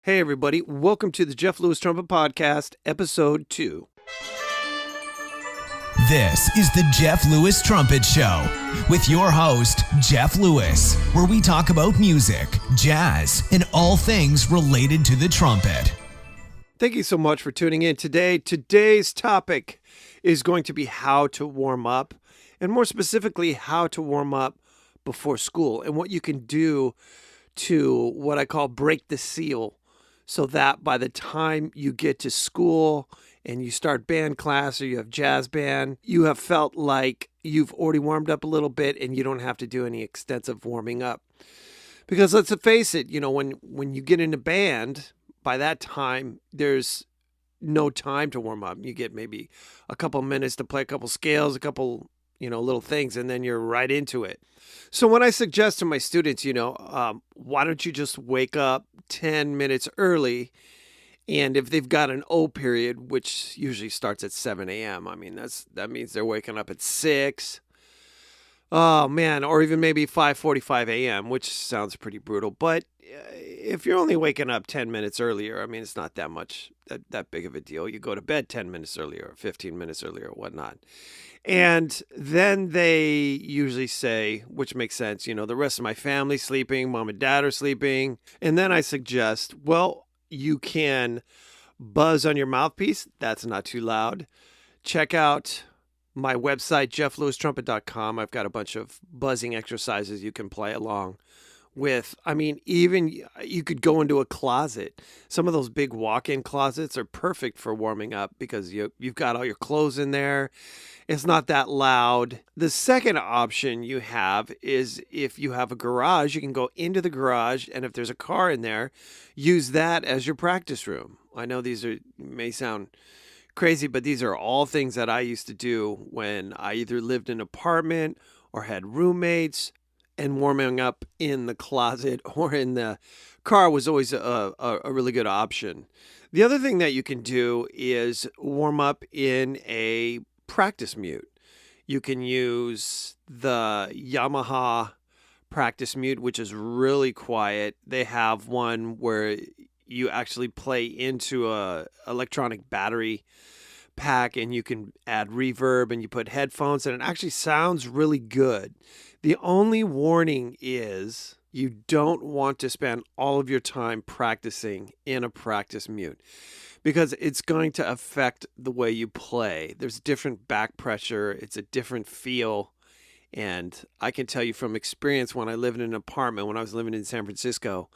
Hey, everybody. Welcome to the Jeff Lewis Trumpet Podcast, Episode 2. This is the Jeff Lewis Trumpet Show with your host, Jeff Lewis, where we talk about music, jazz, and all things related to the trumpet. Thank you so much for tuning in today. Today's topic is going to be how to warm up, and more specifically, how to warm up before school and what you can do to what I call break the seal, so that by the time you get to school and you start band class or you have jazz band, you have felt like you've already warmed up a little bit and you don't have to do any extensive warming up. Because let's face it, when you get into band, by that time, there's no time to warm up. You get maybe a couple minutes to play a couple scales, a couple little things, and then you're right into it. So when I suggest to my students, why don't you just wake up 10 minutes early? And if they've got an O period, which usually starts at 7 a.m., that means they're waking up at 6. Oh, man, or even maybe 5:45 a.m., which sounds pretty brutal. But if you're only waking up 10 minutes earlier, it's not that big of a deal. You go to bed 10 minutes earlier or 15 minutes earlier or whatnot. And then they usually say, which makes sense, the rest of my family's sleeping, mom and dad are sleeping. And then I suggest, well, you can buzz on your mouthpiece. That's not too loud. Check out my website, jefflewistrumpet.com. I've got a bunch of buzzing exercises you can play along with. Even you could go into a closet. Some of those big walk-in closets are perfect for warming up because you've got all your clothes in there. It's not that loud. The second option you have is if you have a garage, you can go into the garage, and if there's a car in there, use that as your practice room. I know may sound crazy, but these are all things that I used to do when I either lived in an apartment or had roommates, and warming up in the closet or in the car was always a really good option. The other thing that you can do is warm up in a practice mute. You can use the Yamaha practice mute, which is really quiet. They have one where you actually play into a electronic battery pack and you can add reverb and you put headphones and it actually sounds really good. The only warning is you don't want to spend all of your time practicing in a practice mute because it's going to affect the way you play. There's different back pressure. It's a different feel. And I can tell you from experience, when I lived in an apartment, when I was living in San Francisco,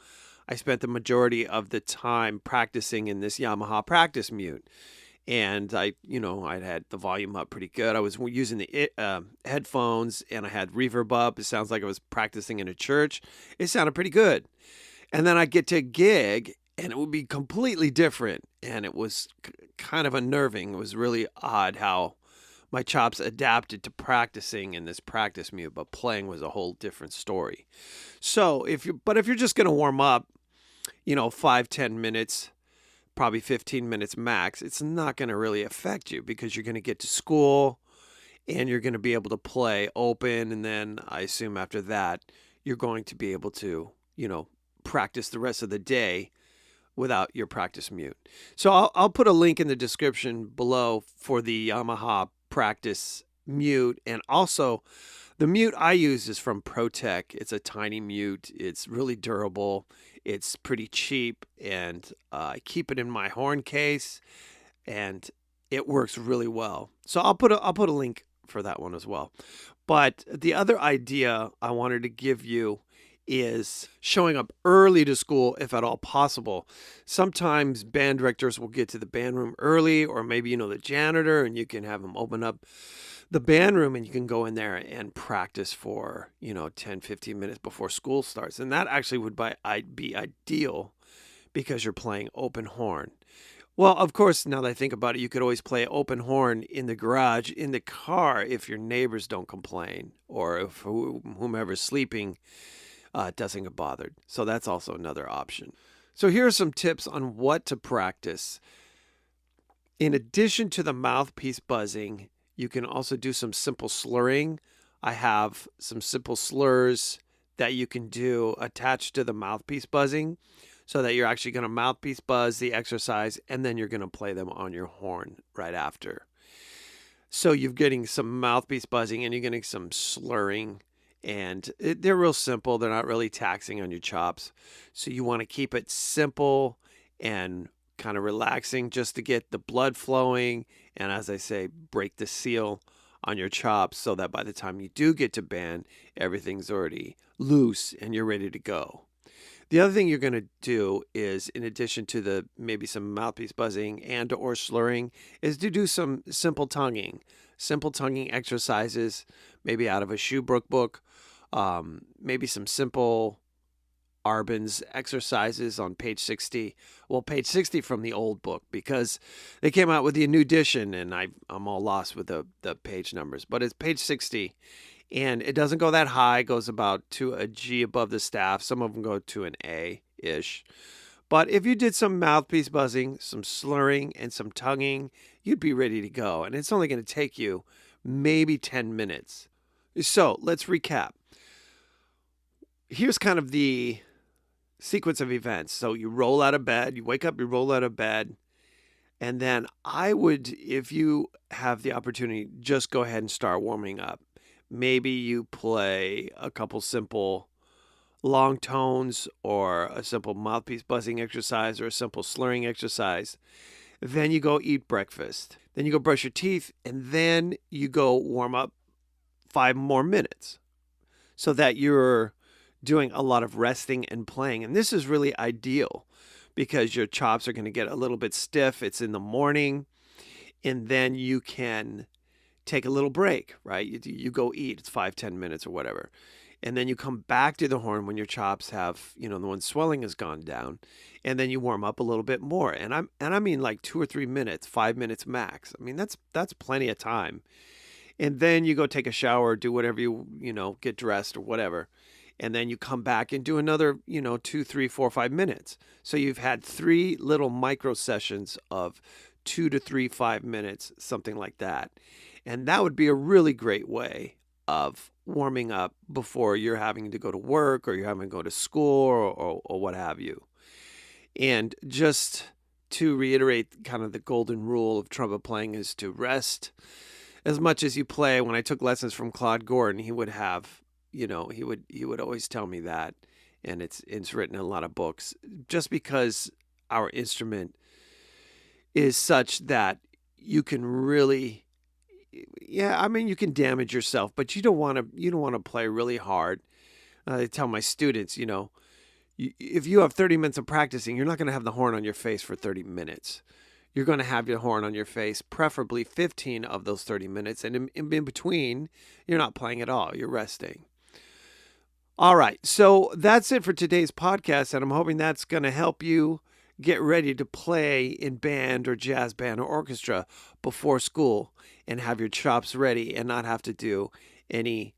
I spent the majority of the time practicing in this Yamaha practice mute. And I'd had the volume up pretty good. I was using the headphones and I had reverb up. It sounds like I was practicing in a church. It sounded pretty good. And then I'd get to a gig and it would be completely different. And it was kind of unnerving. It was really odd how my chops adapted to practicing in this practice mute, but playing was a whole different story. So if you're just going to warm up, 5-10 minutes, probably 15 minutes max, it's not going to really affect you because you're going to get to school and you're going to be able to play open. And then I assume after that, you're going to be able to, practice the rest of the day without your practice mute. So I'll put a link in the description below for the Yamaha practice mute. And also the mute I use is from ProTech. It's a tiny mute. It's really durable. It's pretty cheap, and I keep it in my horn case, and it works really well. So I'll put a link for that one as well. But the other idea I wanted to give you is showing up early to school if at all possible. Sometimes band directors will get to the band room early, or maybe the janitor, and you can have them open up the band room and you can go in there and practice for 10, 15 minutes before school starts. And that actually would be ideal because you're playing open horn. Well, of course, now that I think about it, you could always play open horn in the garage, in the car, if your neighbors don't complain or if whomever's sleeping doesn't get bothered. So that's also another option. So here are some tips on what to practice. In addition to the mouthpiece buzzing, you can also do some simple slurring. I have some simple slurs that you can do attached to the mouthpiece buzzing. so that you're actually going to mouthpiece buzz the exercise, and then you're going to play them on your horn right after. So you're getting some mouthpiece buzzing and you're getting some slurring, and they're real simple. They're not really taxing on your chops. So you want to keep it simple and kind of relaxing just to get the blood flowing. And as I say, break the seal on your chops so that by the time you do get to band, everything's already loose and you're ready to go. The other thing you're going to do is, in addition to maybe some mouthpiece buzzing and or slurring, is to do some simple tonguing exercises, maybe out of a Shoebrook book, maybe some simple Arbon's exercises on page 60. Well, page 60 from the old book, because they came out with the new edition, and I'm all lost with the page numbers. But it's page 60. And it doesn't go that high. It goes about to a G above the staff. Some of them go to an A-ish. But if you did some mouthpiece buzzing, some slurring, and some tonguing, you'd be ready to go. And it's only going to take you maybe 10 minutes. So let's recap. Here's kind of the sequence of events. So you roll out of bed. You wake up, you roll out of bed. And then I would, if you have the opportunity, just go ahead and start warming up. Maybe you play a couple simple long tones or a simple mouthpiece buzzing exercise or a simple slurring exercise. Then you go eat breakfast. Then you go brush your teeth, and then you go warm up 5 more minutes so that you're doing a lot of resting and playing. And this is really ideal because your chops are going to get a little bit stiff. It's in the morning, and then you can take a little break, right? You go eat. It's 5-10 minutes or whatever. And then you come back to the horn when your chops have, the one swelling has gone down. And then you warm up a little bit more. And I mean like 2 or 3 minutes, 5 minutes max. I mean, that's plenty of time. And then you go take a shower, do whatever get dressed or whatever. And then you come back and do another, 2, 3, 4, 5 minutes. So you've had 3 little micro sessions of 2 to 3, 5 minutes, something like that. And that would be a really great way of warming up before you're having to go to work or you're having to go to school or what have you. And just to reiterate, kind of the golden rule of trumpet playing is to rest as much as you play. When I took lessons from Claude Gordon, he would have, he would always tell me that. And it's written in a lot of books, just because our instrument is such that you can really, you can damage yourself, but you don't want to play really hard. I tell my students, if you have 30 minutes of practicing, you're not going to have the horn on your face for 30 minutes. You're going to have your horn on your face, preferably 15 of those 30 minutes. And in between, you're not playing at all. You're resting. All right. So that's it for today's podcast. And I'm hoping that's going to help you get ready to play in band or jazz band or orchestra before school and have your chops ready and not have to do any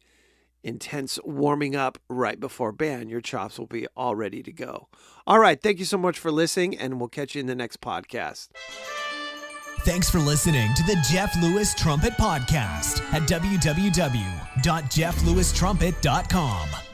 intense warming up right before band. Your chops will be all ready to go. All right. Thank you so much for listening, and we'll catch you in the next podcast. Thanks for listening to the Jeff Lewis Trumpet Podcast at www.jefflewistrumpet.com.